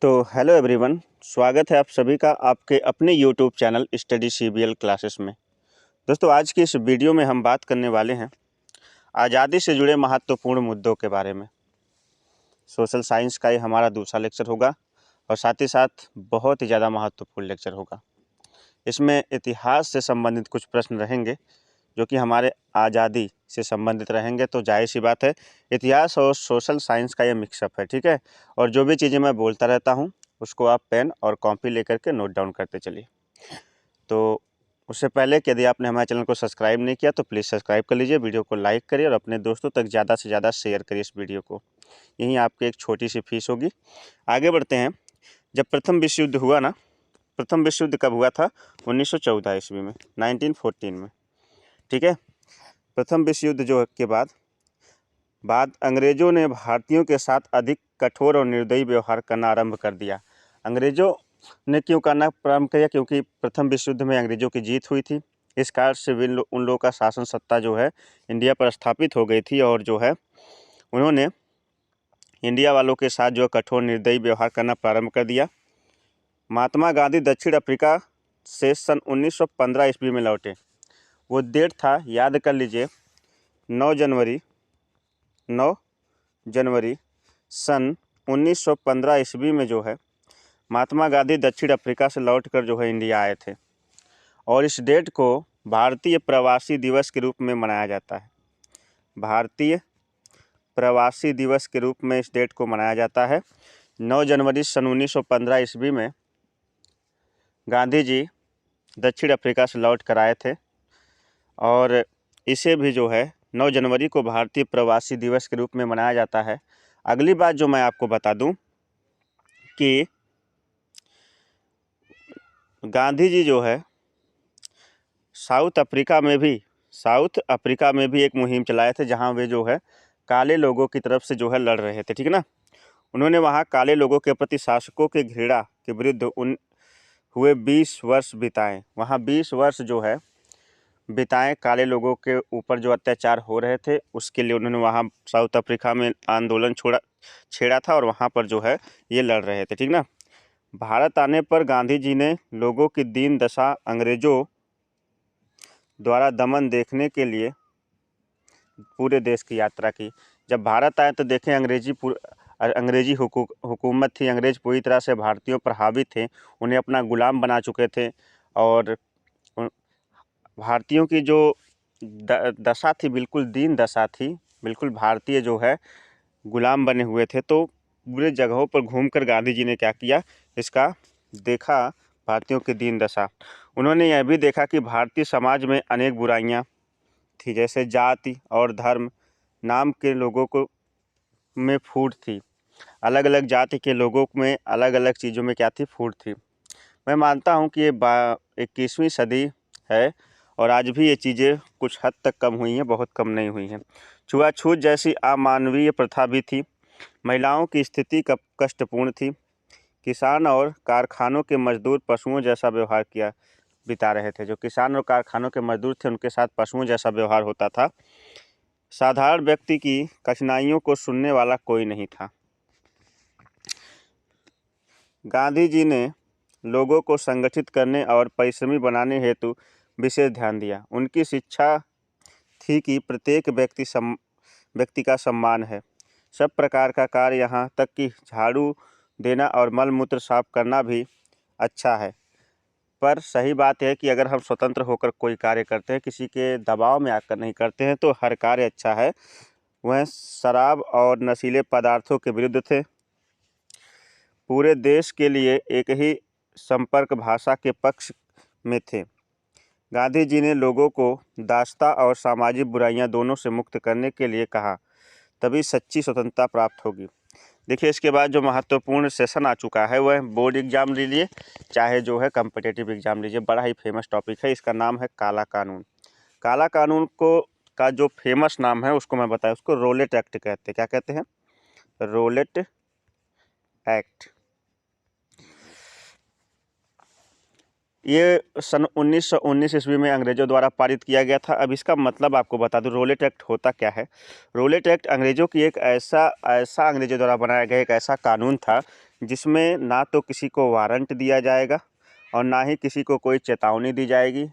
तो hello everyone, स्वागत है आप सभी का आपके अपने YouTube channel study CBL classes में। दोस्तों, आज की इस वीडियो में हम बात करने वाले हैं आज़ादी से जुड़े महत्वपूर्ण मुद्दों के बारे में। सोशल साइंस का ये हमारा दूसरा लेक्चर होगा और साथ ही साथ बहुत ही ज़्यादा महत्वपूर्ण लेक्चर होगा। इसमें इतिहास से संबंधित कुछ प्रश्न रहेंगे जो कि हमारे आज़ादी से संबंधित रहेंगे। तो जाहिर सी बात है, इतिहास और सोशल साइंस का ये मिक्सअप है, ठीक है। और जो भी चीज़ें मैं बोलता रहता हूँ उसको आप पेन और कॉपी लेकर के नोट डाउन करते चलिए। तो उससे पहले कि यदि आपने हमारे चैनल को सब्सक्राइब नहीं किया तो प्लीज़ सब्सक्राइब कर लीजिए, वीडियो को लाइक करिए और अपने दोस्तों तक ज़्यादा से ज़्यादा शेयर करिए इस वीडियो को। यही आपकी एक छोटी सी फीस होगी। आगे बढ़ते हैं। जब प्रथम विश्व युद्ध हुआ ना, प्रथम विश्व युद्ध कब हुआ था? 1914 ईस्वी में, 1914 में, ठीक है। प्रथम विश्व युद्ध जो के बाद अंग्रेज़ों ने भारतीयों के साथ अधिक कठोर और निर्दयी व्यवहार करना आरंभ कर दिया। अंग्रेज़ों ने क्यों करना प्रारंभ किया? क्योंकि प्रथम विश्व युद्ध में अंग्रेज़ों की जीत हुई थी। इस कारण से उन लोगों का शासन सत्ता जो है इंडिया पर स्थापित हो गई थी और जो है उन्होंने इंडिया वालों के साथ जो कठोर निर्दयी व्यवहार करना प्रारंभ कर दिया। महात्मा गांधी दक्षिण अफ्रीका से सन 1915 ईस्वी में लौटे। वो डेट था, याद कर लीजिए, 9 जनवरी सन 1915 ईस्वी में जो है महात्मा गांधी दक्षिण अफ्रीका से लौटकर जो है इंडिया आए थे। और इस डेट को भारतीय प्रवासी दिवस के रूप में मनाया जाता है। भारतीय प्रवासी दिवस के रूप में इस डेट को मनाया जाता है। 9 जनवरी सन 1915 ईस्वी में गांधी जी दक्षिण अफ्रीका से लौट कर आए थे और इसे भी जो है 9 जनवरी को भारतीय प्रवासी दिवस के रूप में मनाया जाता है। अगली बात जो मैं आपको बता दूं कि गांधी जी जो है साउथ अफ्रीका में भी एक मुहिम चलाए थे, जहां वे जो है काले लोगों की तरफ से जो है लड़ रहे थे, ठीक है ना। उन्होंने वहां काले लोगों के प्रति शासकों के घृणा के विरुद्ध हुए 20 वर्ष बिताए। वहां 20 वर्ष जो है बिताए, काले लोगों के ऊपर जो अत्याचार हो रहे थे उसके लिए उन्होंने वहां साउथ अफ्रीका में आंदोलन छेड़ा था और वहां पर जो है ये लड़ रहे थे, ठीक ना। भारत आने पर गांधी जी ने लोगों की दीन दशा, अंग्रेजों द्वारा दमन देखने के लिए पूरे देश की यात्रा की। जब भारत आए तो देखें, अंग्रेजी हुकूमत थी। अंग्रेज पूरी तरह से भारतीयों पर हावी थे, उन्हें अपना गुलाम बना चुके थे और भारतीयों की जो दशा थी, बिल्कुल दीन दशा थी, बिल्कुल भारतीय जो है गुलाम बने हुए थे। तो पूरे जगहों पर घूमकर गांधी जी ने क्या किया, इसका देखा, भारतीयों की दीन दशा। उन्होंने यह भी देखा कि भारतीय समाज में अनेक बुराइयां थी, जैसे जाति और धर्म नाम के लोगों को में फूट थी। अलग अलग जाति के लोगों में अलग अलग चीज़ों में क्या थी, फूट थी। मैं मानता हूं कि ये 21वीं सदी है और आज भी ये चीज़ें कुछ हद तक कम हुई हैं, बहुत कम नहीं हुई हैं। छुआछूत जैसी अमानवीय प्रथा भी थी। महिलाओं की स्थिति कष्टपूर्ण थी। किसान और कारखानों के मजदूर पशुओं जैसा व्यवहार बिता रहे थे। जो किसान और कारखानों के मजदूर थे उनके साथ पशुओं जैसा व्यवहार होता था। साधारण व्यक्ति की कठिनाइयों को सुनने वाला कोई नहीं था। गांधी जी ने लोगों को संगठित करने और परिश्रमी बनाने हेतु विशेष ध्यान दिया। उनकी शिक्षा थी कि प्रत्येक व्यक्ति का सम्मान है। सब प्रकार का कार्य, यहाँ तक कि झाड़ू देना और मल मूत्र साफ करना भी अच्छा है। पर सही बात है कि अगर हम स्वतंत्र होकर कोई कार्य करते हैं, किसी के दबाव में आकर नहीं करते हैं, तो हर कार्य अच्छा है। वह शराब और नशीले पदार्थों के विरुद्ध थे। पूरे देश के लिए एक ही संपर्क भाषा के पक्ष में थे। गांधी जी ने लोगों को दासता और सामाजिक बुराइयां दोनों से मुक्त करने के लिए कहा, तभी सच्ची स्वतंत्रता प्राप्त होगी। देखिए, इसके बाद जो महत्वपूर्ण सेशन आ चुका है वह बोर्ड एग्जाम लीजिए, चाहे जो है कम्पिटिटिव एग्जाम लीजिए, बड़ा ही फेमस टॉपिक है। इसका नाम है काला कानून। काला कानून का जो फेमस नाम है उसको मैं बताया, उसको रोलेट एक्ट कहते हैं। क्या कहते हैं? Rowlatt act. ये सन 1919 ईस्वी में अंग्रेजों द्वारा पारित किया गया था। अब इसका मतलब आपको बता दूं, रोलेट एक्ट होता क्या है। रोलेट एक्ट अंग्रेजों की एक ऐसा अंग्रेजों द्वारा बनाया गया एक ऐसा कानून था जिसमें ना तो किसी को वारंट दिया जाएगा और ना ही किसी को कोई चेतावनी दी जाएगी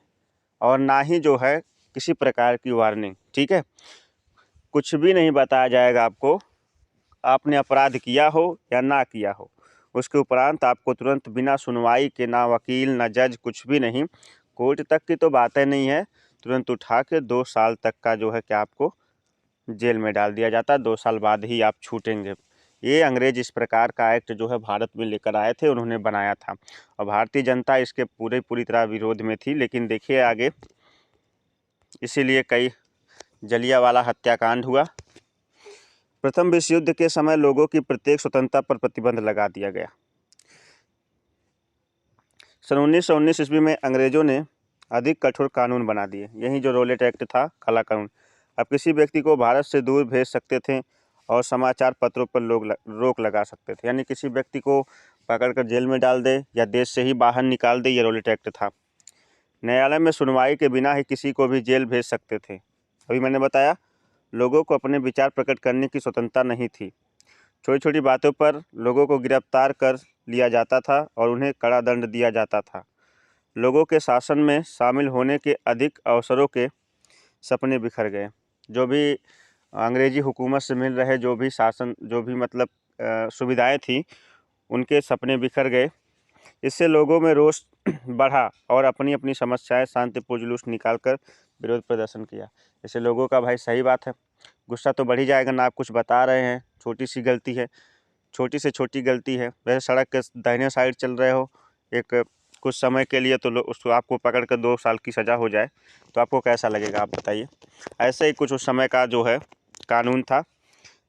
और ना ही जो है किसी प्रकार की वार्निंग। ठीक है, कुछ भी नहीं बताया जाएगा आपको, आपने अपराध किया हो या ना किया हो। उसके उपरांत आपको तुरंत बिना सुनवाई के, ना वकील ना जज, कुछ भी नहीं, कोर्ट तक की तो बातें नहीं है, तुरंत उठा के 2 साल तक का जो है कि आपको जेल में डाल दिया जाता है। 2 साल बाद ही आप छूटेंगे। ये अंग्रेज इस प्रकार का एक्ट जो है भारत में लेकर आए थे, उन्होंने बनाया था और भारतीय जनता इसके पूरी तरह विरोध में थी। लेकिन देखिए आगे, इसीलिए कई जलियांवाला हत्याकांड हुआ। प्रथम विश्व युद्ध के समय लोगों की प्रत्येक स्वतंत्रता पर प्रतिबंध लगा दिया गया। सन 1919 ईस्वी में अंग्रेजों ने अधिक कठोर कानून बना दिए। यही जो रोलेट एक्ट था, काला कानून। अब किसी व्यक्ति को भारत से दूर भेज सकते थे और समाचार पत्रों पर लोग रोक लगा सकते थे, यानी किसी व्यक्ति को पकड़कर जेल में डाल दे या देश से ही बाहर निकाल दे, ये रोलेट एक्ट था। न्यायालय में सुनवाई के बिना ही किसी को भी जेल भेज सकते थे। अभी मैंने बताया, लोगों को अपने विचार प्रकट करने की स्वतंत्रता नहीं थी। छोटी छोटी बातों पर लोगों को गिरफ्तार कर लिया जाता था और उन्हें कड़ा दंड दिया जाता था। लोगों के शासन में शामिल होने के अधिक अवसरों के सपने बिखर गए। जो भी अंग्रेजी हुकूमत से मिल रहे जो भी शासन, जो भी मतलब सुविधाएं थी, उनके सपने बिखर गए। इससे लोगों में रोष बढ़ा और अपनी अपनी समस्याएं शांतिपूर्ण जुलूस निकालकर विरोध प्रदर्शन किया। जैसे लोगों का भाई सही बात है, गुस्सा तो बढ़ ही जाएगा ना, आप कुछ बता रहे हैं, छोटी सी गलती है, छोटी से छोटी गलती है, वैसे सड़क के दाहिने साइड चल रहे हो एक कुछ समय के लिए, तो उसको आपको पकड़ कर 2 साल की सज़ा हो जाए तो आपको कैसा लगेगा, आप बताइए। ऐसे ही कुछ उस समय का जो है कानून था।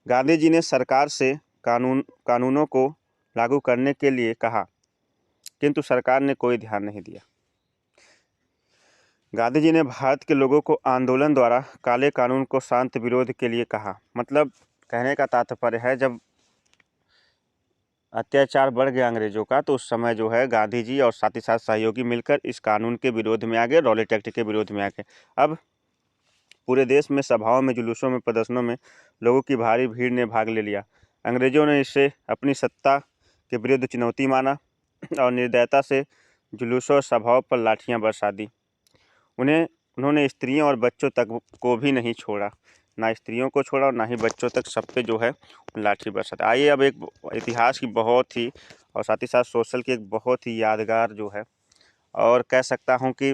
गांधी जी ने सरकार से कानूनों को लागू करने के लिए कहा, किंतु सरकार ने कोई ध्यान नहीं दिया। गांधी जी ने भारत के लोगों को आंदोलन द्वारा काले कानून को शांत विरोध के लिए कहा। मतलब कहने का तात्पर्य है, जब अत्याचार बढ़ गया अंग्रेजों का, तो उस समय जो है गांधी जी और साथ ही साथ सहयोगी मिलकर इस कानून के विरोध में आ गए, रॉलेट एक्ट के विरोध में आ गए। अब पूरे देश में सभाओं में, जुलूसों में, प्रदर्शनों में लोगों की भारी भीड़ ने भाग ले लिया। अंग्रेजों ने इसे अपनी सत्ता के विरुद्ध चुनौती माना और निर्दयता से जुलूसों और सभाओं पर लाठियां बरसा दी। उन्होंने स्त्रियों और बच्चों तक को भी नहीं छोड़ा, ना स्त्रियों को छोड़ा और ना ही बच्चों तक, सब पे जो है लाठी बरसाता। आइए अब एक इतिहास की बहुत ही और साथ ही साथ सोशल की एक बहुत ही यादगार जो है और कह सकता हूँ कि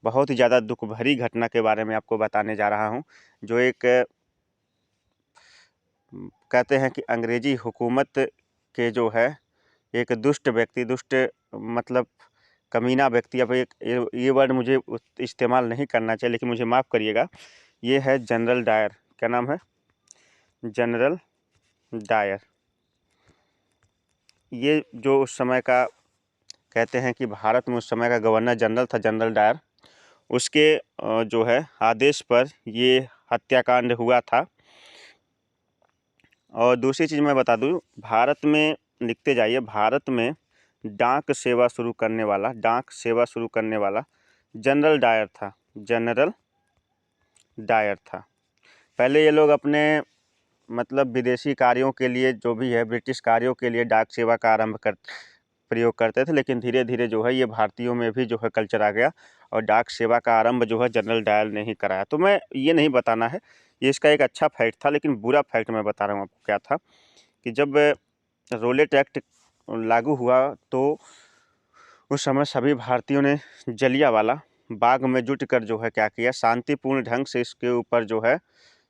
बहुत ही ज़्यादा दुख भरी घटना के बारे में आपको बताने जा रहा हूँ। जो एक कहते हैं कि अंग्रेजी हुकूमत के जो है एक दुष्ट व्यक्ति, दुष्ट मतलब कमीना व्यक्ति, अब एक ये वर्ड मुझे इस्तेमाल नहीं करना चाहिए लेकिन मुझे माफ़ करिएगा, ये है जनरल डायर। क्या नाम है? General Dyer. ये जो उस समय का कहते हैं कि भारत में उस समय का गवर्नर जनरल था, जनरल डायर, उसके जो है आदेश पर ये हत्याकांड हुआ था। और दूसरी चीज़ मैं बता दूं, भारत में लिखते जाइए, भारत में डाक सेवा शुरू करने वाला जनरल डायर था। जनरल डायर था। पहले ये लोग अपने मतलब विदेशी कार्यों के लिए, जो भी है ब्रिटिश कार्यों के लिए डाक सेवा का प्रयोग करते थे, लेकिन धीरे धीरे जो है ये भारतीयों में भी जो है कल्चर आ गया और डाक सेवा का आरंभ जो है जनरल डायर ने ही कराया। तो मैं ये नहीं बताना है, ये इसका एक अच्छा फैक्ट था, लेकिन बुरा फैक्ट मैं बता रहा हूँ आपको। क्या था कि जब रोलेट एक्ट लागू हुआ तो उस समय सभी भारतीयों ने जलियांवाला बाग में जुट कर जो है क्या किया, शांतिपूर्ण ढंग से इसके ऊपर जो है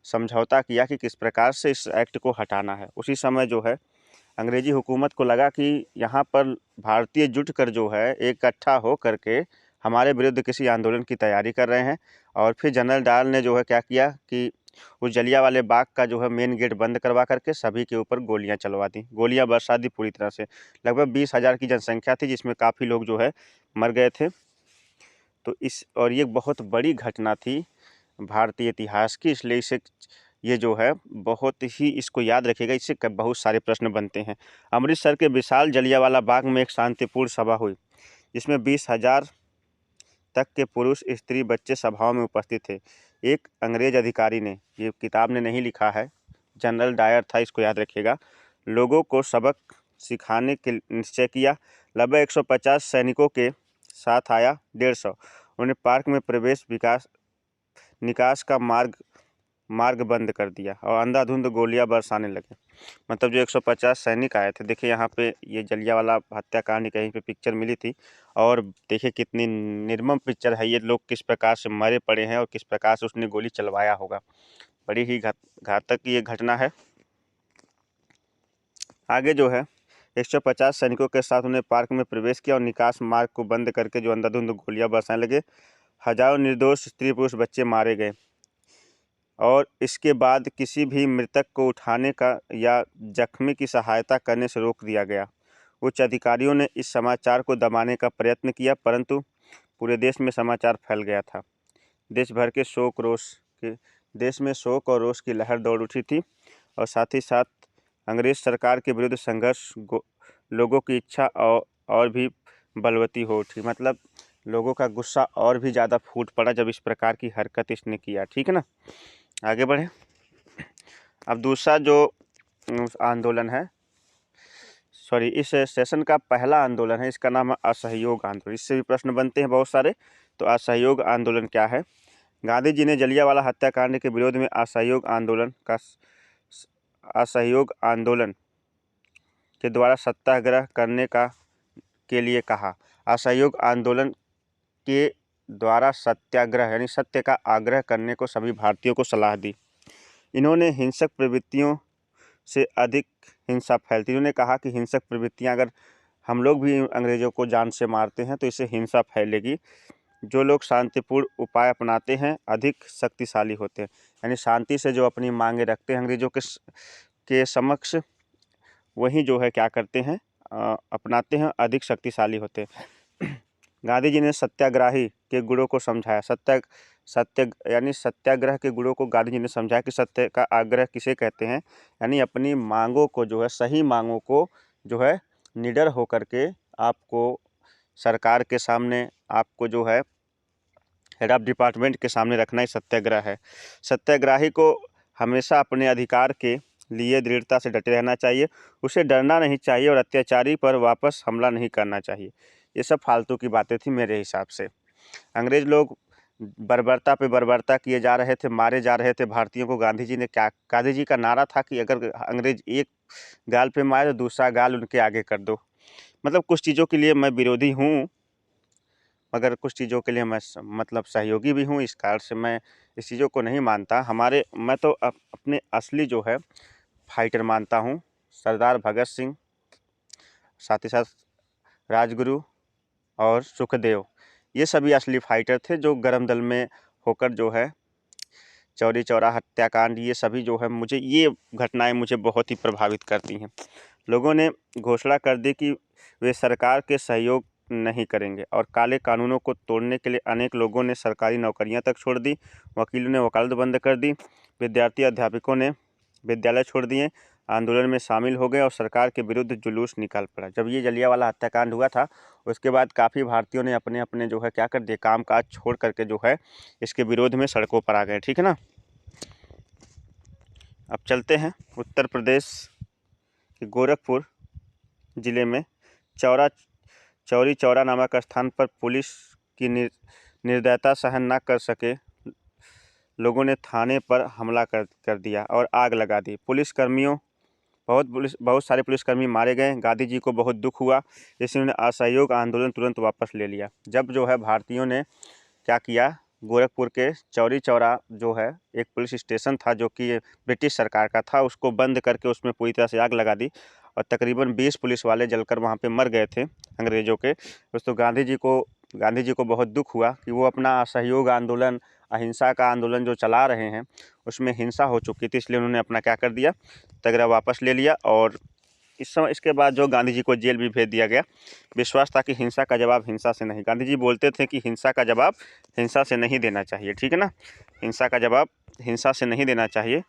समझौता किया कि किस प्रकार से इस एक्ट को हटाना है। उसी समय जो है अंग्रेजी हुकूमत को लगा कि यहाँ पर भारतीय जुट कर जो है इकट्ठा हो करके हमारे विरुद्ध किसी आंदोलन की तैयारी कर रहे हैं। और फिर जनरल डायर ने जो है क्या किया कि उस जलियांवाले बाग का जो है मेन गेट बंद करवा करके सभी के ऊपर गोलियां चलवा दी, गोलियां बरसा दी पूरी तरह से। लगभग 20,000 की जनसंख्या थी, जिसमें काफ़ी लोग जो है मर गए थे। तो और ये बहुत बड़ी घटना थी भारतीय इतिहास की, इसलिए इसे ये जो है बहुत ही, इसको याद रखिएगा, इससे बहुत सारे प्रश्न बनते हैं। अमृतसर के विशाल जलियांवाला बाग में एक शांतिपूर्ण सभा हुई, जिसमें 20,000 तक के पुरुष, स्त्री, बच्चे सभाओं में उपस्थित थे। एक अंग्रेज अधिकारी ने, ये किताब ने नहीं लिखा है, जनरल डायर था, इसको याद रखिएगा, लोगों को सबक सिखाने के निश्चय किया। लगभग 150 सैनिकों के साथ आया 150। उन्होंने पार्क में प्रवेश निकास का मार्ग बंद कर दिया और अंधाधुंध गोलियां बरसाने लगे। मतलब जो 150 सैनिक आए थे, देखिए यहाँ पे ये जलियांवाला हत्याकांड कहीं पे पिक्चर मिली थी और देखिए कितनी निर्मम पिक्चर है। ये लोग किस प्रकार से मरे पड़े हैं और किस प्रकार से उसने गोली चलवाया होगा। बड़ी ही घातक ये घटना है। आगे जो है 150 सैनिकों के साथ उन्हें पार्क में प्रवेश किया और निकास मार्ग को बंद करके जो अंधाधुंध गोलियां बरसाने लगे। हजारों निर्दोष स्त्री पुरुष बच्चे मारे गए और इसके बाद किसी भी मृतक को उठाने का या जख्मी की सहायता करने से रोक दिया गया। उच्च अधिकारियों ने इस समाचार को दबाने का प्रयत्न किया, परंतु पूरे देश में समाचार फैल गया था। देश में शोक और रोष की लहर दौड़ उठी थी और साथ ही साथ अंग्रेज सरकार के विरुद्ध संघर्ष लोगों की इच्छा और भी बलवती हो उठी। मतलब लोगों का गुस्सा और भी ज़्यादा फूट पड़ा जब इस प्रकार की हरकत इसने किया। ठीक है ना, आगे बढ़े। अब दूसरा जो आंदोलन है, इस सेशन का पहला आंदोलन है, इसका नाम है असहयोग आंदोलन। इससे भी प्रश्न बनते हैं बहुत सारे। तो असहयोग आंदोलन क्या है? गांधी जी ने जलियांवाला हत्याकांड के विरोध में असहयोग आंदोलन के द्वारा सत्याग्रह करने के लिए कहा। असहयोग आंदोलन के द्वारा सत्याग्रह यानी सत्य का आग्रह करने को सभी भारतीयों को सलाह दी। इन्होंने हिंसक प्रवृत्तियों से अधिक हिंसा फैलती। इन्होंने कहा कि हिंसक प्रवृत्तियां, अगर हम लोग भी अंग्रेज़ों को जान से मारते हैं तो इससे हिंसा फैलेगी। जो लोग शांतिपूर्ण उपाय अपनाते हैं अधिक शक्तिशाली होते हैं। यानी शांति से जो अपनी मांगे रखते हैं अंग्रेज़ों के समक्ष, वही जो है क्या करते हैं, अपनाते हैं, अधिक शक्तिशाली होते हैं। गांधी जी ने सत्याग्रही के गुणों को समझाया। सत्याग्रह के गुणों को गांधी जी ने समझाया कि सत्य का आग्रह किसे कहते हैं। यानी अपनी मांगों को जो है, सही मांगों को जो है निडर होकर के आपको सरकार के सामने, आपको जो है हेड ऑफ डिपार्टमेंट के सामने रखना ही सत्याग्रह है। सत्याग्रही को हमेशा अपने अधिकार के लिए दृढ़ता से डटे रहना चाहिए। उसे डरना नहीं चाहिए और अत्याचारी पर वापस हमला नहीं करना चाहिए। ये सब फालतू की बातें थी मेरे हिसाब से। अंग्रेज लोग बर्बरता पे बर्बरता किए जा रहे थे, मारे जा रहे थे भारतीयों को। गांधी जी का नारा था कि अगर अंग्रेज एक गाल पे मारे तो दूसरा गाल उनके आगे कर दो। मतलब कुछ चीज़ों के लिए मैं विरोधी हूँ, मगर कुछ चीज़ों के लिए मैं मतलब सहयोगी भी हूँ। इस कारण से मैं इस चीज़ों को नहीं मानता। मैं तो अपने असली जो है फाइटर मानता हूँ सरदार भगत सिंह, साथ ही साथ राजगुरु और सुखदेव। ये सभी असली फाइटर थे जो गरम दल में होकर जो है चौरी चौरा हत्याकांड, ये सभी जो है ये घटनाएं मुझे बहुत ही प्रभावित करती हैं। लोगों ने घोषणा कर दी कि वे सरकार के सहयोग नहीं करेंगे और काले कानूनों को तोड़ने के लिए अनेक लोगों ने सरकारी नौकरियां तक छोड़ दी। वकीलों ने वकालत बंद कर दी। विद्यार्थी अध्यापकों ने विद्यालय छोड़ दिए, आंदोलन में शामिल हो गए और सरकार के विरुद्ध जुलूस निकाल पड़ा। जब ये जलियांवाला हत्याकांड हुआ था उसके बाद काफ़ी भारतीयों ने अपने अपने जो है क्या कर दिए, काम काज छोड़ करके जो है इसके विरोध में सड़कों पर आ गए। ठीक है ना। अब चलते हैं उत्तर प्रदेश के गोरखपुर ज़िले में चौरी चौरा नामक स्थान पर पुलिस की निर्दयता सहन न कर सके लोगों ने थाने पर हमला कर दिया और आग लगा दी। बहुत सारे पुलिसकर्मी मारे गए। गांधी जी को बहुत दुख हुआ, इसलिए उन्होंने असहयोग आंदोलन तुरंत वापस ले लिया। जब जो है भारतीयों ने क्या किया, गोरखपुर के चौरी चौरा जो है एक पुलिस स्टेशन था जो कि ब्रिटिश सरकार का था, उसको बंद करके उसमें पूरी तरह से आग लगा दी और तकरीबन 20 पुलिस वाले जलकर वहाँ पे मर गए थे अंग्रेज़ों के। दोस्तों गांधी जी को बहुत दुख हुआ कि वो अपना असहयोग आंदोलन, अहिंसा का आंदोलन जो चला रहे हैं उसमें हिंसा हो चुकी थी, इसलिए उन्होंने अपना क्या कर दिया, तगड़ा वापस ले लिया। और इसके बाद जो गांधी जी को जेल भी भेज दिया गया। विश्वास था कि हिंसा का जवाब हिंसा से नहीं। गांधी जी बोलते थे कि हिंसा का जवाब हिंसा से नहीं देना चाहिए। ठीक है ना, हिंसा का जवाब हिंसा से नहीं देना चाहिए,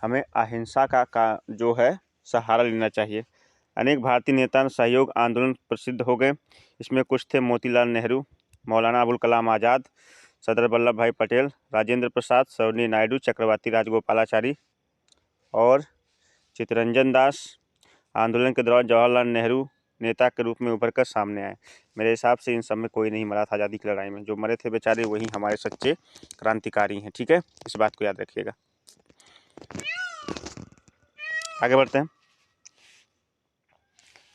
हमें अहिंसा का जो है सहारा लेना चाहिए। अनेक भारतीय नेता सहयोग आंदोलन प्रसिद्ध हो गए। इसमें कुछ थे मोतीलाल नेहरू, मौलाना अबुल कलाम आज़ाद, सरदार वल्लभ भाई पटेल, राजेंद्र प्रसाद, सरोजिनी नायडू, चक्रवर्ती राजगोपालाचारी और चित्तरंजन दास। आंदोलन के दौरान जवाहरलाल नेहरू नेता के रूप में उभर कर सामने आए। मेरे हिसाब से इन सब में कोई नहीं मरा था आज़ादी की लड़ाई में, जो मरे थे बेचारे वही हमारे सच्चे क्रांतिकारी हैं। ठीक है, इस बात को याद रखिएगा। आगे बढ़ते हैं।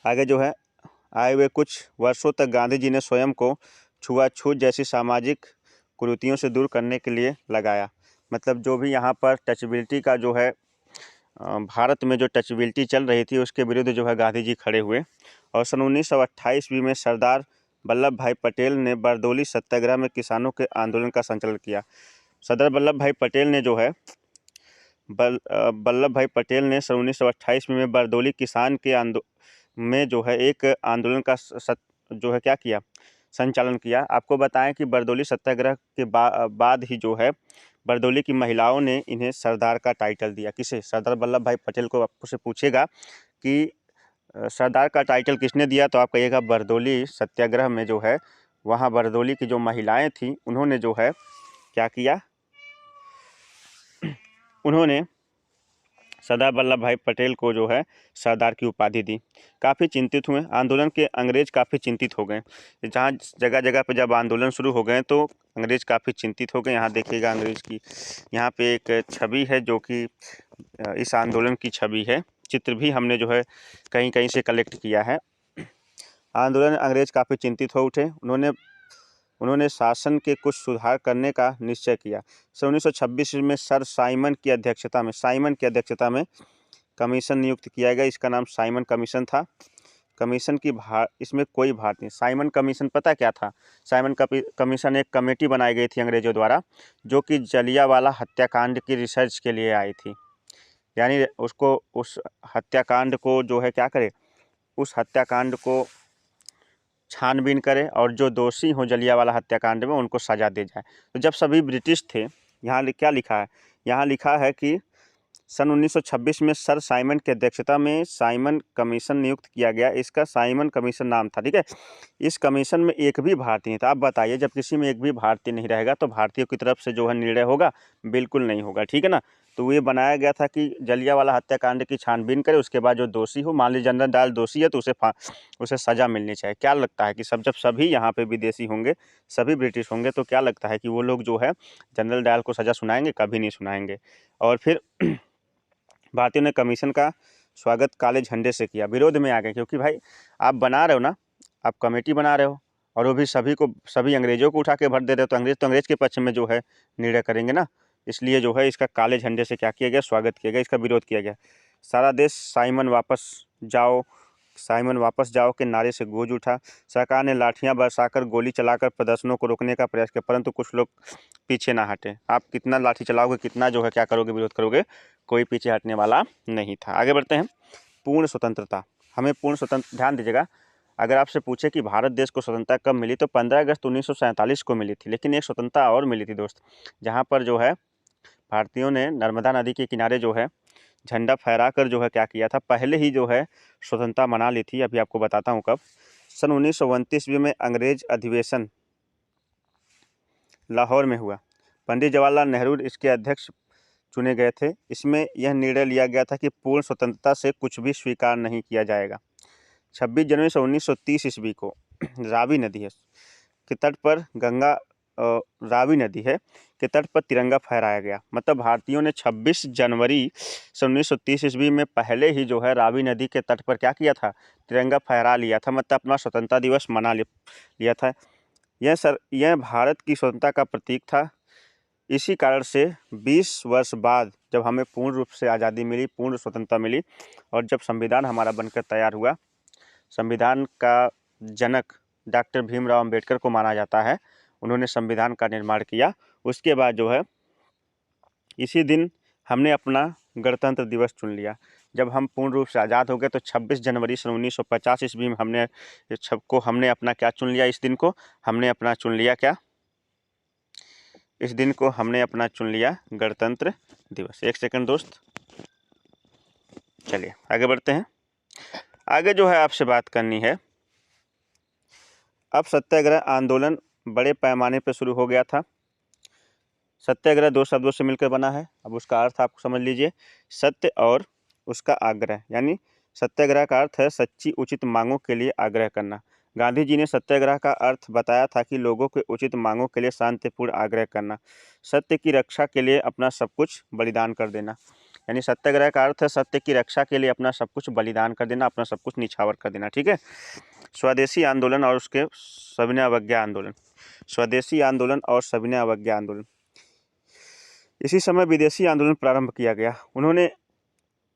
आगे जो है, आए हुए कुछ वर्षों तक गांधी जी ने स्वयं को छुआछूत जैसी सामाजिक कुरीतियों से दूर करने के लिए लगाया। मतलब जो भी यहाँ पर टचबिलिटी का जो है भारत में जो टचबिलिटी चल रही थी उसके विरुद्ध जो है गांधी जी खड़े हुए। और सन 1928 ईस्वी में सरदार वल्लभ भाई पटेल ने बरदौली सत्याग्रह में किसानों के आंदोलन का संचालन किया। सरदार वल्लभ भाई पटेल ने जो है वल्लभ भाई पटेल ने सन 1928 ईस्वी में बरदौली किसान के में जो है एक आंदोलन का जो है क्या किया, संचालन किया। आपको बताएं कि बरदौली सत्याग्रह के बाद ही जो है बरदौली की महिलाओं ने इन्हें सरदार का टाइटल दिया। किसे? सरदार वल्लभ भाई पटेल को आपसे पूछेगा कि सरदार का टाइटल किसने दिया, तो आप कहिएगा बरदौली सत्याग्रह में जो है वहाँ बरदौली की जो महिलाएं थीं उन्होंने जो है क्या किया, उन्होंने सरदार वल्लभ भाई पटेल को जो है सरदार की उपाधि दी। काफ़ी चिंतित हुए आंदोलन के अंग्रेज, काफ़ी चिंतित हो गए। जहाँ जगह जगह पे जब आंदोलन शुरू हो गए तो अंग्रेज काफ़ी चिंतित हो गए। यहाँ देखिएगा अंग्रेज की यहाँ पे एक छवि है जो कि इस आंदोलन की छवि है। चित्र भी हमने जो है कहीं कहीं से कलेक्ट किया है। आंदोलन अंग्रेज काफ़ी चिंतित हो उठे। उन्होंने शासन के कुछ सुधार करने का निश्चय किया। सन 1926 में सर साइमन की अध्यक्षता में कमीशन नियुक्त किया गया। इसका नाम साइमन कमीशन था। कमीशन की इसमें कोई भारतीय, साइमन कमीशन पता क्या था? साइमन कमीशन एक कमेटी बनाई गई थी अंग्रेजों द्वारा जो कि जलियांवाला हत्याकांड की रिसर्च के लिए आई थी। यानी उस हत्याकांड को जो है क्या करे, उस हत्याकांड को छानबीन करे और जो दोषी हों जलियांवाला हत्याकांड में उनको सज़ा दे जाए। तो जब सभी ब्रिटिश थे, यहाँ क्या लिखा है, यहाँ लिखा है कि सन 1926 में सर साइमन की अध्यक्षता में साइमन कमीशन नियुक्त किया गया। इसका साइमन कमीशन नाम था। ठीक है, इस कमीशन में एक भी भारतीय नहीं था। आप बताइए, जब किसी में एक भी भारतीय नहीं रहेगा तो भारतीयों की तरफ से जो है निर्णय होगा? बिल्कुल नहीं होगा। ठीक है ना। तो ये बनाया गया था कि जलियांवाला हत्याकांड की छानबीन करे, उसके बाद जो दोषी हो, मान लीजिए जनरल डायर दोषी है तो उसे सज़ा मिलनी चाहिए। क्या लगता है कि जब सभी यहाँ पे विदेशी होंगे, सभी ब्रिटिश होंगे, तो क्या लगता है कि वो लोग जो है जनरल डायर को सज़ा सुनाएंगे? कभी नहीं सुनाएंगे। और फिर भारतीयों ने कमीशन का स्वागत काले झंडे से किया, विरोध में आ गए। क्योंकि भाई आप बना रहे हो ना, आप कमेटी बना रहे हो और वो भी सभी अंग्रेजों को उठा के भर दे रहे हो, तो अंग्रेज के पक्ष में जो है निर्णय करेंगे ना। इसलिए जो है इसका काले झंडे से क्या किया गया, स्वागत किया गया, इसका विरोध किया गया। सारा देश साइमन वापस जाओ के नारे से गूंज उठा। सरकार ने लाठियां बरसाकर गोली चलाकर प्रदर्शनों को रोकने का प्रयास किया, परंतु कुछ लोग पीछे ना हटे। आप कितना लाठी चलाओगे, कितना जो है क्या करोगे, विरोध करोगे, कोई पीछे हटने वाला नहीं था। आगे बढ़ते हैं। पूर्ण स्वतंत्रता, हमें पूर्ण स्वतंत्र, ध्यान दीजिएगा, अगर आपसे पूछे कि भारत देश को स्वतंत्रता कब मिली तो 15 अगस्त 1947 को मिली थी। लेकिन एक स्वतंत्रता और मिली थी दोस्त, जहाँ पर जो है भारतीयों ने नर्मदा नदी के किनारे जो है झंडा फहराकर जो है क्या किया था, पहले ही जो है स्वतंत्रता मना ली थी। अभी आपको बताता हूँ कब। सन 1929 ईस्वी में अंग्रेज अधिवेशन लाहौर में हुआ। पंडित जवाहरलाल नेहरू इसके अध्यक्ष चुने गए थे। इसमें यह निर्णय लिया गया था कि पूर्ण स्वतंत्रता से कुछ भी स्वीकार नहीं किया जाएगा। 26 जनवरी 1930 ईस्वी को रावी नदी है के तट पर रावी नदी है के तट पर तिरंगा फहराया गया। मतलब भारतीयों ने 26 जनवरी 1930 ईस्वी में पहले ही जो है रावी नदी के तट पर क्या किया था, तिरंगा फहरा लिया था। मतलब अपना स्वतंत्रता दिवस मना लिया था। यह भारत की स्वतंत्रता का प्रतीक था। इसी कारण से 20 वर्ष बाद जब हमें पूर्ण रूप से आज़ादी मिली, पूर्ण स्वतंत्रता मिली और जब संविधान हमारा बनकर तैयार हुआ, संविधान का जनक डॉक्टर भीमराव अंबेडकर को माना जाता है। उन्होंने संविधान का निर्माण किया। उसके बाद जो है इसी दिन हमने अपना गणतंत्र दिवस चुन लिया। जब हम पूर्ण रूप से आज़ाद हो गए तो 26 जनवरी सन 1950 ईस्वी में हमने अपना क्या चुन लिया, इस दिन को हमने अपना चुन लिया क्या, इस दिन को हमने अपना चुन लिया गणतंत्र दिवस। एक सेकंड दोस्त, चलिए आगे बढ़ते हैं। आगे जो है आपसे बात करनी है, अब सत्याग्रह आंदोलन बड़े पैमाने पर शुरू हो गया था। सत्याग्रह दो शब्दों से मिलकर बना है। अब उसका अर्थ आप समझ लीजिए, सत्य और उसका आग्रह, यानी सत्याग्रह का अर्थ है सच्ची उचित मांगों के लिए आग्रह करना। गांधी जी ने सत्याग्रह का अर्थ बताया था कि लोगों के उचित मांगों के लिए शांतिपूर्ण आग्रह करना, सत्य की रक्षा के लिए अपना सब कुछ बलिदान कर देना। यानी सत्याग्रह का अर्थ है सत्य की रक्षा के लिए अपना सब कुछ बलिदान कर देना, अपना सब कुछ निछावर कर देना। ठीक है। स्वदेशी आंदोलन और उसके सविनय अवज्ञा आंदोलन। स्वदेशी आंदोलन और सविनय अवज्ञा आंदोलन। इसी समय विदेशी आंदोलन प्रारंभ किया गया।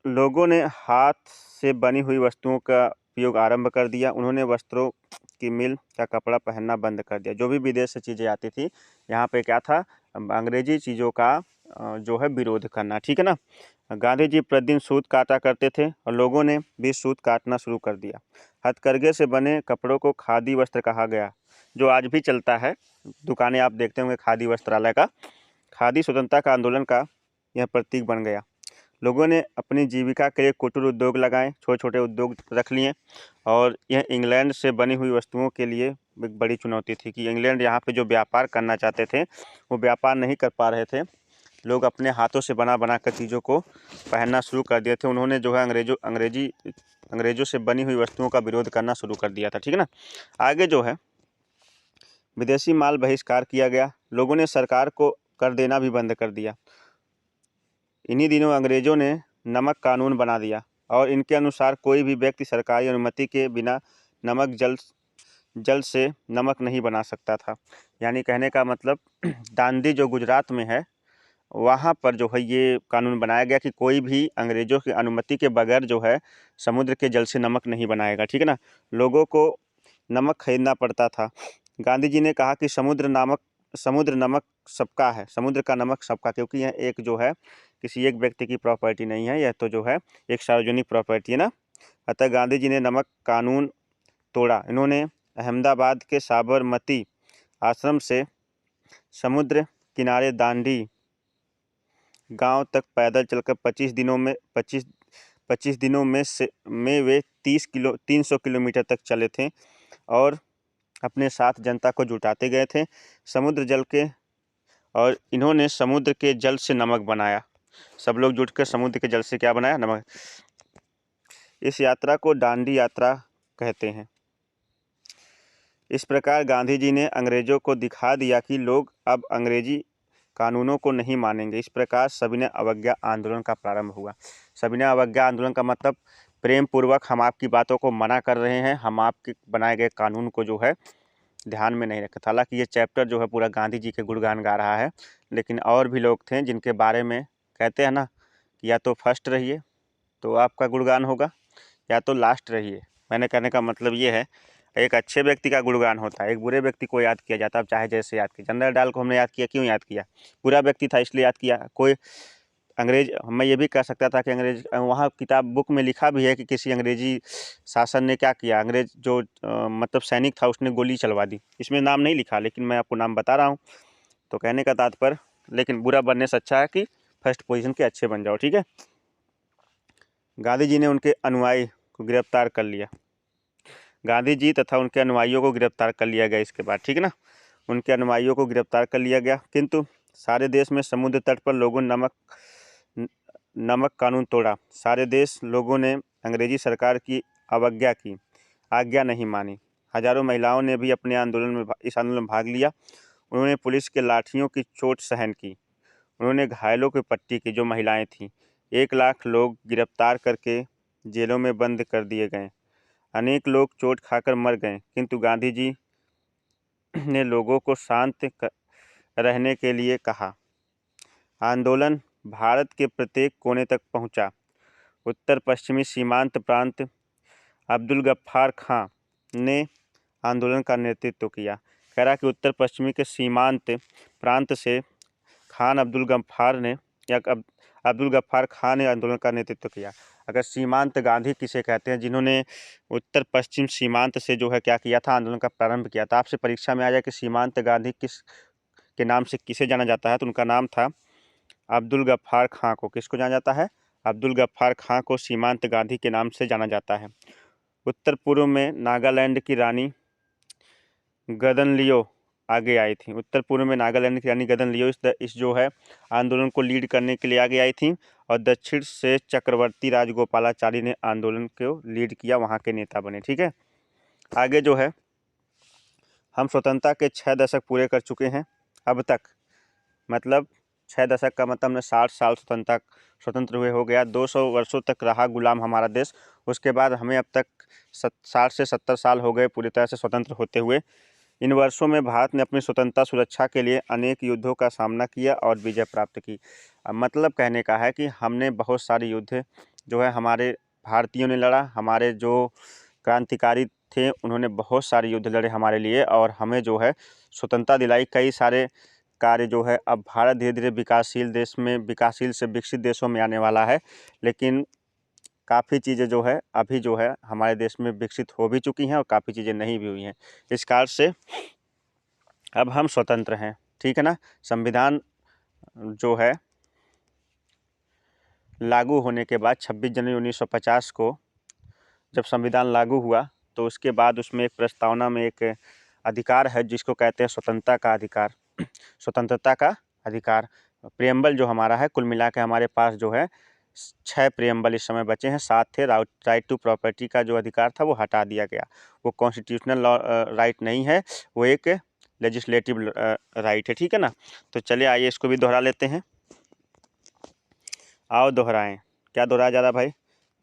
लोगों ने हाथ से बनी हुई वस्तुओं का उपयोग आरंभ कर दिया। उन्होंने वस्त्रों की मिल का कपड़ा पहनना बंद कर दिया। जो भी विदेश से चीज़ें आती थी, यहाँ पे क्या था, अंग्रेजी चीज़ों का जो है विरोध करना। ठीक है ना। गांधी जी प्रतिदिन सूत काटा करते थे और लोगों ने भी सूत काटना शुरू कर दिया। हथकरघे से बने कपड़ों को खादी वस्त्र कहा गया, जो आज भी चलता है। दुकानें आप देखते होंगे खादी वस्त्रालय का। खादी स्वतंत्रता का आंदोलन का यह प्रतीक बन गया। लोगों ने अपनी जीविका के लिए कुटीर उद्योग लगाए, छोटे छोटे उद्योग रख लिए। और यह इंग्लैंड से बनी हुई वस्तुओं के लिए एक बड़ी चुनौती थी कि इंग्लैंड यहाँ पे जो व्यापार करना चाहते थे वो व्यापार नहीं कर पा रहे थे। लोग अपने हाथों से बना कर चीज़ों को पहनना शुरू कर दिए थे। उन्होंने जो है अंग्रेजों से बनी हुई वस्तुओं का विरोध करना शुरू कर दिया था। ठीक है ना। आगे जो है विदेशी माल बहिष्कार किया गया। लोगों ने सरकार को कर देना भी बंद कर दिया। इन्हीं दिनों अंग्रेजों ने नमक कानून बना दिया और इनके अनुसार कोई भी व्यक्ति सरकारी अनुमति के बिना जल से नमक नहीं बना सकता था। यानी कहने का मतलब दांडी जो गुजरात में है, वहाँ पर जो है ये कानून बनाया गया कि कोई भी अंग्रेजों की अनुमति के बगैर जो है समुद्र के जल से नमक नहीं बनाएगा। ठीक है ना। लोगों को नमक खरीदना पड़ता था। गांधी जी ने कहा कि समुद्र नमक सबका है, समुद्र का नमक सबका, क्योंकि यह एक जो है किसी एक व्यक्ति की प्रॉपर्टी नहीं है, यह तो जो है एक सार्वजनिक प्रॉपर्टी है ना। अतः गांधी जी ने नमक कानून तोड़ा। इन्होंने अहमदाबाद के साबरमती आश्रम से समुद्र किनारे दांडी गांव तक पैदल चलकर 25 दिनों में वे 300 किलोमीटर तक चले थे और अपने साथ जनता को जुटाते गए थे। और इन्होंने समुद्र के जल से नमक बनाया। सब लोग जुटकर समुद्र के जल से क्या बनाया, नमक। इस यात्रा को दांडी यात्रा कहते हैं। इस प्रकार गांधी जी ने अंग्रेजों को दिखा दिया कि लोग अब अंग्रेजी कानूनों को नहीं मानेंगे। इस प्रकार सविनय अवज्ञा आंदोलन का प्रारंभ हुआ। सविनय अवज्ञा आंदोलन का मतलब प्रेम पूर्वक हम आपकी बातों को मना कर रहे हैं, हम आपके बनाए गए कानून को जो है ध्यान में नहीं रखा। हालांकि ये चैप्टर जो है पूरा गांधी जी के गुणगान गा रहा है, लेकिन और भी लोग थे जिनके बारे में कहते हैं ना कि या तो फर्स्ट रहिए तो आपका गुणगान होगा, या तो लास्ट रहिए। मैंने कहने का मतलब ये है, एक अच्छे व्यक्ति का गुणगान होता है, एक बुरे व्यक्ति को याद किया जाता है। अब चाहे जैसे याद किया, जनरल डायल को हमने याद किया, क्यों याद किया, बुरा व्यक्ति था इसलिए याद किया। कोई अंग्रेज, मैं ये भी कह सकता था कि अंग्रेज, वहाँ किताब बुक में लिखा भी है कि किसी अंग्रेजी शासन ने क्या किया, अंग्रेज जो मतलब सैनिक था उसने गोली चलवा दी। इसमें नाम नहीं लिखा, लेकिन मैं आपको नाम बता रहा हूँ। तो कहने का तात्पर्य, लेकिन बुरा बनने से अच्छा है कि फर्स्ट पोजीशन के अच्छे बन जाओ। ठीक है। गांधी जी ने उनके अनुयायी को गिरफ्तार कर लिया। गांधी जी तथा उनके अनुयायियों को गिरफ्तार कर लिया गया इसके बाद। ठीक है ना। उनके अनुयायियों को गिरफ्तार कर लिया गया, किंतु सारे देश में समुद्र तट पर लोगों ने नमक कानून तोड़ा। सारे देश लोगों ने अंग्रेजी सरकार की अवज्ञा की, आज्ञा नहीं मानी। हजारों महिलाओं ने भी अपने इस आंदोलन में भाग लिया। उन्होंने पुलिस के लाठियों की चोट सहन की। उन्होंने घायलों की पट्टी की, जो महिलाएं थीं। 1 लाख लोग गिरफ्तार करके जेलों में बंद कर दिए गए। अनेक लोग चोट खाकर मर गए, किंतु गांधी जी ने लोगों को शांत रहने के लिए कहा। आंदोलन भारत के प्रत्येक कोने तक पहुंचा। उत्तर पश्चिमी सीमांत प्रांत अब्दुल गफ्फार खां ने आंदोलन का नेतृत्व किया। कह रहा कि उत्तर पश्चिमी के सीमांत प्रांत से अब्दुल गफ्फार खां ने आंदोलन का नेतृत्व किया। अगर सीमांत गांधी किसे कहते हैं, जिन्होंने उत्तर पश्चिम सीमांत से जो है क्या किया था, आंदोलन का प्रारंभ किया था। आपसे परीक्षा में आ जाए कि सीमांत गांधी किस के नाम से किसे जाना जाता है, तो उनका नाम था अब्दुल गफ्फार खां को। किसको जाना जाता है, अब्दुल गफ्फार खां को सीमांत गांधी के नाम से जाना जाता है। उत्तर पूर्व में नागालैंड की रानी गदनलियो आगे आई थी। उत्तर पूर्व में नागालैंड की रानी गदनलियो इस जो है आंदोलन को लीड करने के लिए आगे आई थी। और दक्षिण से चक्रवर्ती राजगोपालाचारी ने आंदोलन को लीड किया, वहाँ के नेता बने। ठीक है, आगे जो है हम स्वतंत्रता के 6 दशक पूरे कर चुके हैं अब तक, मतलब 6 दशक का मतलब हमने 60 साल स्वतंत्र हुए हो गया। 200 वर्षों तक रहा गुलाम हमारा देश। उसके बाद हमें अब तक 60 से 70 साल हो गए पूरी तरह से स्वतंत्र होते हुए। इन वर्षों में भारत ने अपनी स्वतंत्रता सुरक्षा के लिए अनेक युद्धों का सामना किया और विजय प्राप्त की। मतलब कहने का है कि हमने बहुत सारे युद्ध जो है हमारे भारतीयों ने लड़ा, हमारे जो क्रांतिकारी थे उन्होंने बहुत सारे युद्ध लड़े हमारे लिए और हमें जो है स्वतंत्रता दिलाई। कई सारे कार्य जो है अब भारत धीरे धीरे विकासशील से विकसित देशों में आने वाला है, लेकिन काफ़ी चीज़ें जो है अभी जो है हमारे देश में विकसित हो भी चुकी हैं और काफ़ी चीज़ें नहीं भी हुई हैं। इस कारण से अब हम स्वतंत्र हैं। ठीक है ना। संविधान जो है लागू होने के बाद 26 जनवरी 1950 को जब संविधान लागू हुआ तो उसके बाद उसमें एक प्रस्तावना में एक अधिकार है जिसको कहते हैं स्वतंत्रता का अधिकार। स्वतंत्रता का अधिकार प्रियम्बल जो हमारा है, कुल मिला के हमारे पास जो है 6 प्रियम्बल इस समय बचे हैं। 7 थे। राइट टू प्रॉपर्टी का जो अधिकार था वो हटा दिया गया। वो कॉन्स्टिट्यूशनल राइट नहीं है, वो एक लेजिस्लेटिव राइट है। ठीक है ना। तो चलिए आइए इसको भी दोहरा लेते हैं। आओ दोहराएं। क्या दोहराया जा रहा भाई?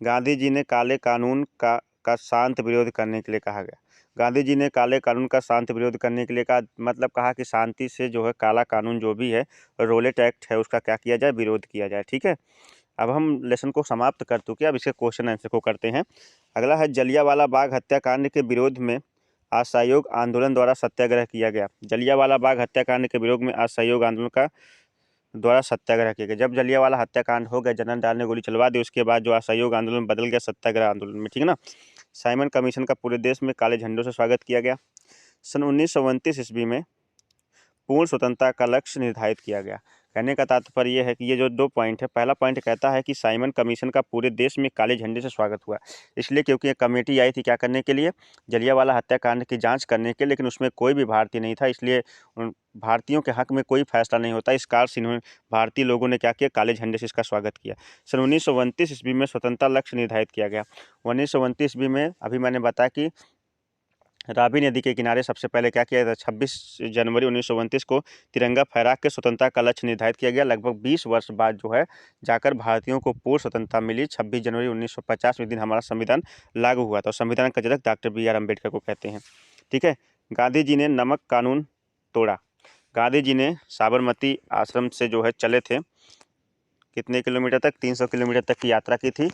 गांधी जी ने काले कानून का शांत विरोध करने के लिए कहा गया। गांधी जी ने काले कानून का शांत विरोध करने के लिए कहा, मतलब कहा कि शांति से जो है काला कानून जो भी है, रोलेट एक्ट है, उसका क्या किया जाए, विरोध किया जाए। ठीक है। अब हम लेसन को समाप्त कर चुके, अब इसके क्वेश्चन आंसर को करते हैं। अगला है जलियांवाला बाग हत्याकांड के विरोध में असहयोग आंदोलन द्वारा सत्याग्रह किया गया। जलियांवाला बाग हत्याकांड के विरोध में असहयोग आंदोलन का द्वारा सत्याग्रह किया गया। जब जलियांवाला हत्याकांड हो गया, जनरल डायर ने गोली चलवा दी, उसके बाद जो असहयोग आंदोलन बदल गया सत्याग्रह आंदोलन में। ठीक है ना। साइमन कमीशन का पूरे देश में काले झंडों से स्वागत किया गया। सन 1929 ईस्वी में पूर्ण स्वतंत्रता का लक्ष्य निर्धारित किया गया। कहने का तात्पर्य यह है कि ये जो 2 पॉइंट है, पहला पॉइंट कहता है कि साइमन कमीशन का पूरे देश में काले झंडे से स्वागत हुआ, इसलिए क्योंकि एक कमेटी आई थी क्या करने के लिए, जलियांवाला हत्याकांड की जांच करने के, लेकिन उसमें कोई भी भारतीय नहीं था, इसलिए उन भारतीयों के हक में कोई फैसला नहीं होता। इस कारण से इन्होंने भारतीय लोगों ने क्या किया, काले झंडे से इसका स्वागत किया। सन 1929 ईस्वी में स्वतंत्रता लक्ष्य निर्धारित किया गया। 1929 ईस्वी में अभी मैंने बताया कि रावी नदी के किनारे सबसे पहले क्या किया था, 26 जनवरी 1929 को तिरंगा फहरा के स्वतंत्रता का लक्ष्य निर्धारित किया गया। लगभग 20 वर्ष बाद जो है जाकर भारतीयों को पूर्ण स्वतंत्रता मिली। 26 जनवरी 1950 में दिन हमारा संविधान लागू हुआ था। संविधान का जनक डॉक्टर BR अम्बेडकर को कहते हैं। ठीक है। गांधी जी ने नमक कानून तोड़ा। गांधी जी ने साबरमती आश्रम से जो है चले थे, कितने किलोमीटर तक, 300 किलोमीटर तक की यात्रा की थी,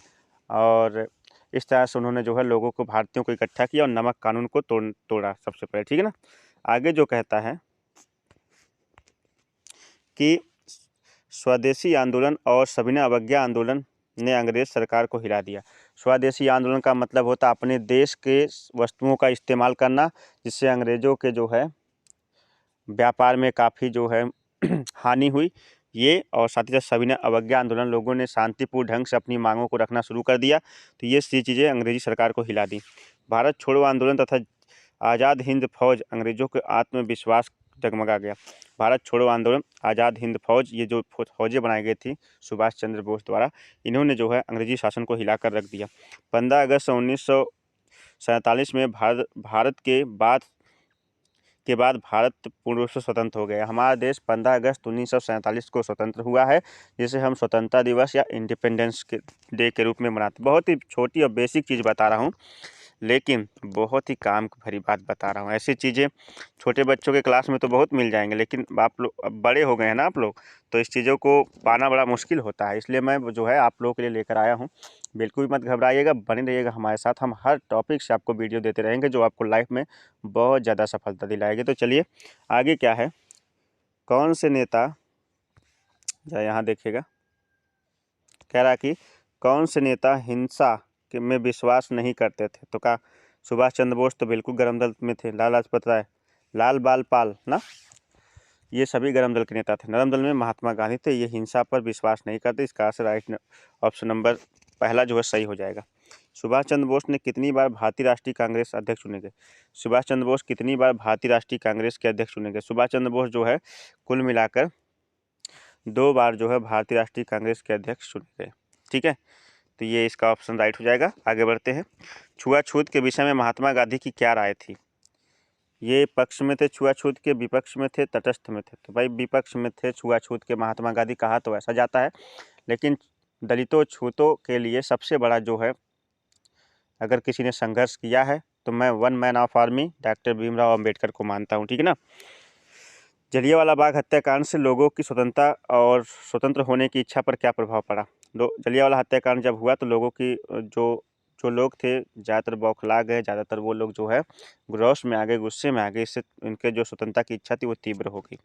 और इस तरह से उन्होंने जो है लोगों को, भारतीयों को इकट्ठा किया और नमक कानून को तोड़ा सबसे पहले। ठीक है ना। आगे जो कहता है कि स्वदेशी आंदोलन और सविनय अवज्ञा आंदोलन ने अंग्रेज सरकार को हिला दिया। स्वदेशी आंदोलन का मतलब होता है अपने देश के वस्तुओं का इस्तेमाल करना, जिससे अंग्रेजों के जो है व्यापार में काफ़ी जो है हानि हुई। ये और साथ ही साथ सविनय अवज्ञा आंदोलन, लोगों ने शांतिपूर्ण ढंग से अपनी मांगों को रखना शुरू कर दिया, तो ये चीज़ें अंग्रेजी सरकार को हिला दी। भारत छोड़ो आंदोलन तथा आज़ाद हिंद फौज, अंग्रेजों के आत्मविश्वास डगमगा गया। भारत छोड़ो आंदोलन, आज़ाद हिंद फौज, ये जो फौजें बनाई गई थी सुभाष चंद्र बोस द्वारा, इन्होंने जो है अंग्रेजी शासन को हिलाकर रख दिया। 15 अगस्त 1947 में भारत के बाद भारत पूर्ण रूप से स्वतंत्र हो गया। हमारा देश 15 अगस्त 1947 को स्वतंत्र हुआ है, जिसे हम स्वतंत्रता दिवस या इंडिपेंडेंस डे के रूप में मनाते। बहुत ही छोटी और बेसिक चीज़ बता रहा हूँ, लेकिन बहुत ही काम की भरी बात बता रहा हूँ। ऐसी चीज़ें छोटे बच्चों के क्लास में तो बहुत मिल जाएंगे, लेकिन आप लोग अब बड़े हो गए हैं ना आप लोग, तो इस चीज़ों को पाना बड़ा मुश्किल होता है। इसलिए मैं जो है आप लोगों के लिए लेकर आया हूँ। बिल्कुल भी मत घबराइएगा, बने रहिएगा हमारे साथ। हम हर टॉपिक से आपको वीडियो देते रहेंगे जो आपको लाइफ में बहुत ज़्यादा सफलता दिलाएगी। तो चलिए आगे क्या है, कौन से नेता, यहाँ देखिएगा, कह रहा कि कौन से नेता हिंसा में विश्वास नहीं करते थे। तो कहा सुभाष चंद्र बोस तो बिल्कुल गरम दल में थे, लाला लाजपत राय, लाल बाल पाल ना, ये सभी गरम दल के नेता थे। नरम दल में महात्मा गांधी थे, ये हिंसा पर विश्वास नहीं करते। इसका से राइट ऑप्शन नंबर पहला जो है सही हो जाएगा। सुभाष चंद्र बोस ने कितनी बार भारतीय राष्ट्रीय कांग्रेस अध्यक्ष चुने गए। सुभाष चंद्र बोस कितनी बार भारतीय राष्ट्रीय कांग्रेस के अध्यक्ष चुने गए। सुभाष चंद्र बोस जो है कुल मिलाकर 2 बार जो है भारतीय राष्ट्रीय कांग्रेस के अध्यक्ष चुने गए। ठीक है, तो ये इसका ऑप्शन राइट हो जाएगा। आगे बढ़ते हैं। छुआछूत के विषय में महात्मा गांधी की क्या राय थी? ये पक्ष में थे छुआछूत के, विपक्ष में थे, तटस्थ में थे? तो भाई विपक्ष में थे छुआछूत के महात्मा गांधी। कहा तो ऐसा जाता है, लेकिन दलितों छूतों के लिए सबसे बड़ा जो है अगर किसी ने संघर्ष किया है तो मैं one man of army doctor Bhimrao Ambedkar को मानता हूँ। ठीक है ना। जलियांवाला बाग हत्याकांड से लोगों की स्वतंत्रता और स्वतंत्र होने की इच्छा पर क्या प्रभाव पड़ा? जलियांवाला हत्याकांड जब हुआ तो लोगों की जो लोग थे ज़्यादातर बौखला गए, ज़्यादातर वो लोग जो है रोष में आ गए, गुस्से में आ गए। इससे उनके जो स्वतंत्रता की इच्छा थी वो तीव्र हो गई।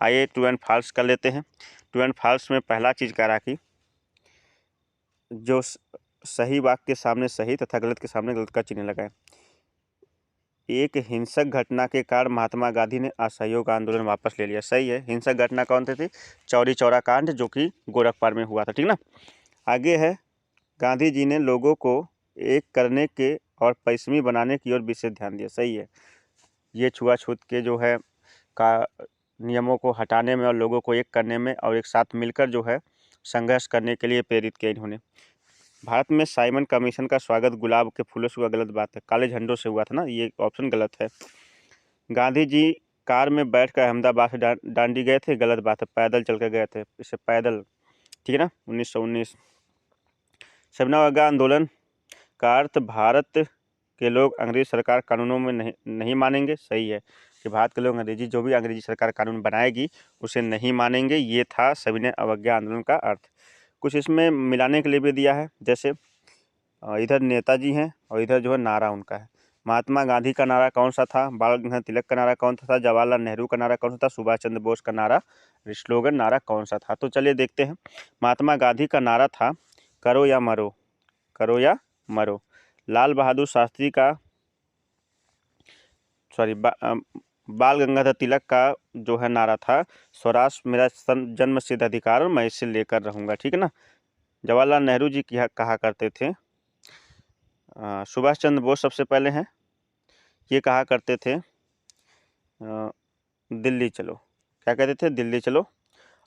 आइए ट्रू एंड फॉल्स कर लेते हैं। ट्रू एंड फॉल्स में पहला चीज़ कह रहा कि जो सही वाक्य के सामने सही तथा गलत के सामने गलत का चिन्ह लगाएं। एक हिंसक घटना के कारण महात्मा गांधी ने असहयोग आंदोलन वापस ले लिया। सही है। हिंसक घटना कौन सी थी? चौरी चौरा कांड, जो कि गोरखपुर में हुआ था। ठीक ना। आगे है, गांधी जी ने लोगों को एक करने के और परिश्रमी बनाने की ओर विशेष ध्यान दिया। सही है। ये छुआछूत के जो है का नियमों को हटाने में और लोगों को एक करने में और एक साथ मिलकर जो है संघर्ष करने के लिए प्रेरित किया इन्होंने। भारत में साइमन कमीशन का स्वागत गुलाब के फूलों से हुआ। गलत बात है, काले झंडों से हुआ था ना, ये ऑप्शन गलत है। गांधी जी कार में बैठकर अहमदाबाद से दांडी गए थे। गलत बात है, पैदल चल कर गए थे। इसे पैदल, ठीक है ना। 1919 सबना आंदोलन का अर्थ भारत के लोग अंग्रेजी सरकार कानूनों में नहीं मानेंगे। सही है कि भारत के लोग जो भी अंग्रेजी सरकार कानून बनाएगी उसे नहीं मानेंगे। ये था सविनय अवज्ञा आंदोलन का अर्थ। कुछ इसमें मिलाने के लिए भी दिया है, जैसे इधर नेताजी हैं और इधर जो है नारा उनका है। महात्मा गांधी का नारा कौन सा था? बाल गंगाधर तिलक का नारा कौन सा था? जवाहरलाल नेहरू का नारा कौन सा था? सुभाष चंद्र बोस का नारा, स्लोगन नारा कौन सा था? तो चलिए देखते हैं। महात्मा गांधी का नारा था करो या मरो, करो या मरो। लाल बहादुर शास्त्री का बाल गंगाधर तिलक का जो है नारा था स्वराज मेरा जन्मसिद्ध अधिकार और मैं इसे लेकर रहूँगा। ठीक है ना। जवाहरलाल नेहरू जी कहा करते थे, सुभाष चंद्र बोस सबसे पहले हैं, ये कहा करते थे दिल्ली चलो। क्या कहते थे? दिल्ली चलो।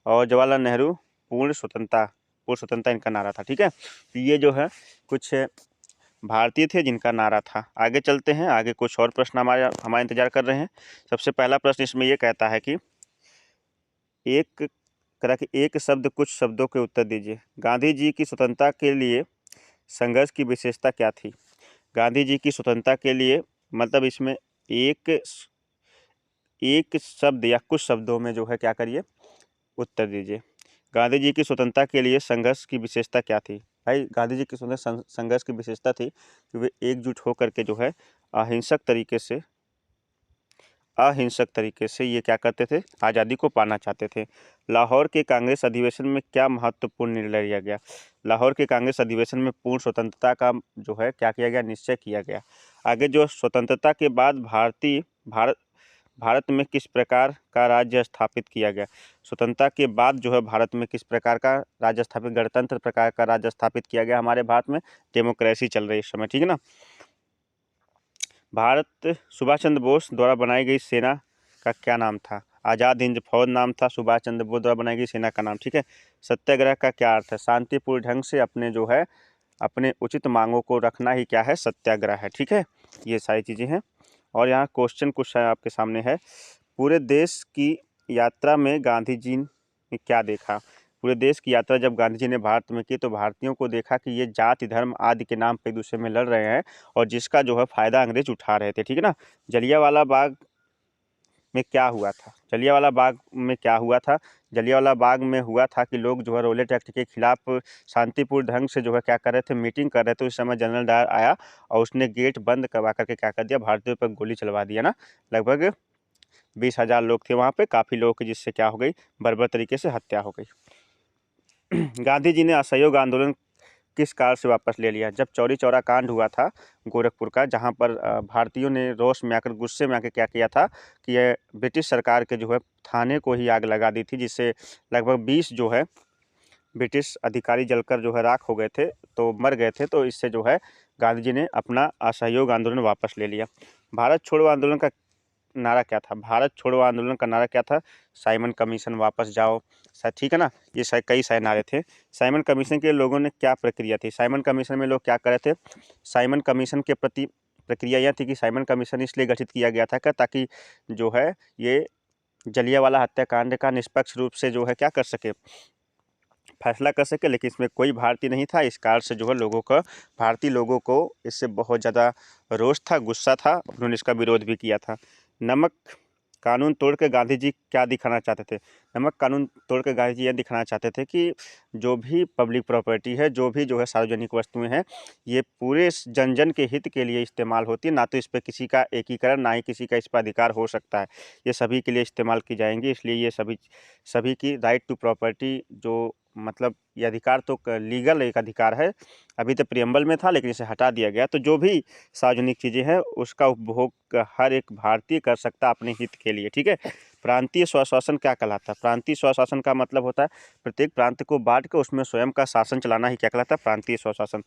और जवाहरलाल नेहरू पूर्ण स्वतंत्रता इनका नारा था। ठीक है। तो ये जो है कुछ भारतीय थे जिनका नारा था। आगे चलते हैं। आगे कुछ और प्रश्न हमारा इंतजार कर रहे हैं। सबसे पहला प्रश्न इसमें ये कहता है कि एक शब्द कुछ शब्दों के उत्तर दीजिए। गांधी जी की स्वतंत्रता के लिए संघर्ष की विशेषता क्या थी? गांधी जी की स्वतंत्रता के लिए मतलब इसमें एक शब्द या कुछ शब्दों में जो है क्या करिए, उत्तर दीजिए। गांधी जी की स्वतंत्रता के लिए संघर्ष की विशेषता क्या थी? भाई गांधी जी की संघर्ष की विशेषता थी कि वे एकजुट होकर के जो है अहिंसक तरीके से ये क्या करते थे? आज़ादी को पाना चाहते थे। लाहौर के कांग्रेस अधिवेशन में क्या महत्वपूर्ण निर्णय लिया गया? लाहौर के कांग्रेस अधिवेशन में पूर्ण स्वतंत्रता का जो है क्या किया गया? निश्चय किया गया। आगे जो स्वतंत्रता के बाद भारत में किस प्रकार का राज्य स्थापित किया गया? स्वतंत्रता के बाद जो है भारत में किस प्रकार का राज्य स्थापित, गणतंत्र प्रकार का राज्य स्थापित किया गया हमारे भारत में? डेमोक्रेसी चल रही है इस समय। ठीक है ना। सुभाष चंद्र बोस द्वारा बनाई गई सेना का क्या नाम था? आज़ाद हिंद फौज नाम था सुभाष चंद्र बोस द्वारा बनाई गई सेना का नाम। ठीक है। सत्याग्रह का क्या अर्थ है? शांतिपूर्ण ढंग से अपने उचित मांगों को रखना ही क्या है? सत्याग्रह है। ठीक है। ये सारी चीज़ें हैं। और यहाँ क्वेश्चन कुछ आपके सामने है। पूरे देश की यात्रा में गांधी जी ने क्या देखा? पूरे देश की यात्रा जब गांधी जी ने भारत में की तो भारतीयों को देखा कि ये जाति धर्म आदि के नाम पे एक दूसरे में लड़ रहे हैं और जिसका जो है फ़ायदा अंग्रेज उठा रहे थे। ठीक है ना। जलियांवाला बाग में क्या हुआ था? जलियांवाला बाग में हुआ था कि लोग जो है रौलट एक्ट के खिलाफ शांतिपूर्ण ढंग से जो है क्या कर रहे थे? मीटिंग कर रहे थे। उस समय जनरल डायर आया और उसने गेट बंद करवा करके क्या कर दिया? भारतीयों पर गोली चलवा दिया ना। लगभग 20,000 लोग थे वहाँ पे, काफ़ी लोगों की जिससे क्या हो गई? बर्बर तरीके से हत्या हो गई। गांधी जी ने असहयोग आंदोलन किस कारण से वापस ले लिया? जब चौरी चौरा कांड हुआ था गोरखपुर का, जहां पर भारतीयों ने रोष में आकर, गुस्से में आकर क्या किया था कि ये ब्रिटिश सरकार के जो है थाने को ही आग लगा दी थी, जिससे लगभग 20 जो है ब्रिटिश अधिकारी जलकर जो है राख हो गए थे, तो मर गए थे। तो इससे जो है गांधी जी ने अपना असहयोग आंदोलन वापस ले लिया। भारत छोड़ो आंदोलन का नारा क्या था? भारत छोड़ो आंदोलन का नारा क्या था? साइमन कमीशन वापस जाओ, ठीक है ना? ये कई सारे नारे थे। साइमन कमीशन के लोगों ने क्या प्रक्रिया थी? साइमन कमीशन में लोग क्या कर रहे थे? साइमन कमीशन के प्रति प्रक्रिया यह थी कि साइमन कमीशन इसलिए गठित किया गया था ताकि जो है ये जलियांवाला हत्याकांड का निष्पक्ष रूप से जो है क्या कर सके, फैसला कर सके। लेकिन इसमें कोई भारतीय नहीं था। इस कारण से जो है भारतीय लोगों को इससे बहुत ज़्यादा रोष था, गुस्सा था। उन्होंने इसका विरोध भी किया था। नमक कानून तोड़ के गांधी जी क्या दिखाना चाहते थे? नमक कानून तोड़ के गांधी जी यह दिखाना चाहते थे कि जो भी पब्लिक प्रॉपर्टी है, जो भी जो है सार्वजनिक वस्तुएं हैं, ये पूरे जन जन के हित के लिए इस्तेमाल होती है। ना तो इस पर किसी का एकीकरण, ना ही किसी का इस पर अधिकार हो सकता है। ये सभी के लिए इस्तेमाल की जाएंगी। इसलिए ये सभी की राइट टू प्रॉपर्टी, जो मतलब ये अधिकार तो लीगल एक अधिकार है, अभी तो प्रियम्बल में था लेकिन इसे हटा दिया गया। तो जो भी सार्वजनिक चीज़ें हैं उसका उपभोग हर एक भारतीय कर सकता है अपने हित के लिए, ठीक है। प्रांतीय स्वशासन क्या कहलाता है? प्रांतीय स्वशासन का मतलब होता है प्रत्येक प्रांत को बांट के उसमें स्वयं का शासन चलाना ही क्या कहलाता है? प्रांतीय स्वशासन।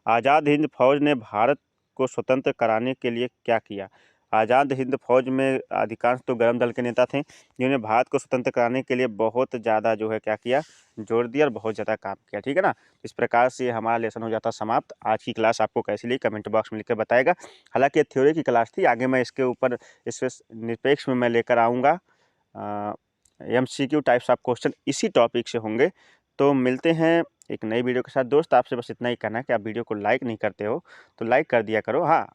आज़ाद हिंद फौज ने भारत को स्वतंत्र कराने के लिए क्या किया? आज़ाद हिंद फौज में अधिकांश तो गरम दल के नेता थे, जिन्होंने भारत को स्वतंत्र कराने के लिए बहुत ज़्यादा जो है क्या किया, जोर दिया और बहुत ज़्यादा काम किया, ठीक है ना। इस प्रकार से हमारा लेसन हो जाता समाप्त। आज की क्लास आपको कैसी लगी कमेंट बॉक्स में लिख कर बताएगा। हालांकि ये थ्योरी की क्लास थी, आगे मैं इसके ऊपर इस निरपेक्ष में मैं लेकर आऊँगा। MCQ टाइप्स ऑफ क्वेश्चन इसी टॉपिक से होंगे। तो मिलते हैं एक नई वीडियो के साथ। दोस्त आपसे बस इतना ही कहना है कि आप वीडियो को लाइक नहीं करते हो तो लाइक कर दिया करो। हाँ,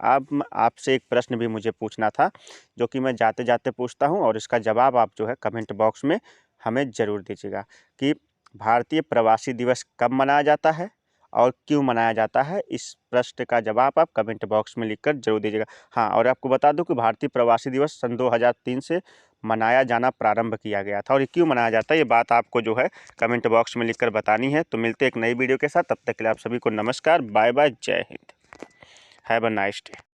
आपसे एक प्रश्न भी मुझे पूछना था, जो कि मैं जाते जाते पूछता हूँ, और इसका जवाब आप जो है कमेंट बॉक्स में हमें ज़रूर दीजिएगा कि भारतीय प्रवासी दिवस कब मनाया जाता है और क्यों मनाया जाता है। इस प्रश्न का जवाब आप कमेंट बॉक्स में लिखकर जरूर दीजिएगा। हाँ, और आपको बता दूं कि भारतीय प्रवासी दिवस सन 2003 से मनाया जाना प्रारंभ किया गया था, और ये क्यों मनाया जाता है ये बात आपको जो है कमेंट बॉक्स में लिखकर बतानी है। तो मिलते हैं एक नई वीडियो के साथ, तब तक के लिए आप सभी को नमस्कार, बाय बाय, जय Hind, have a nice day.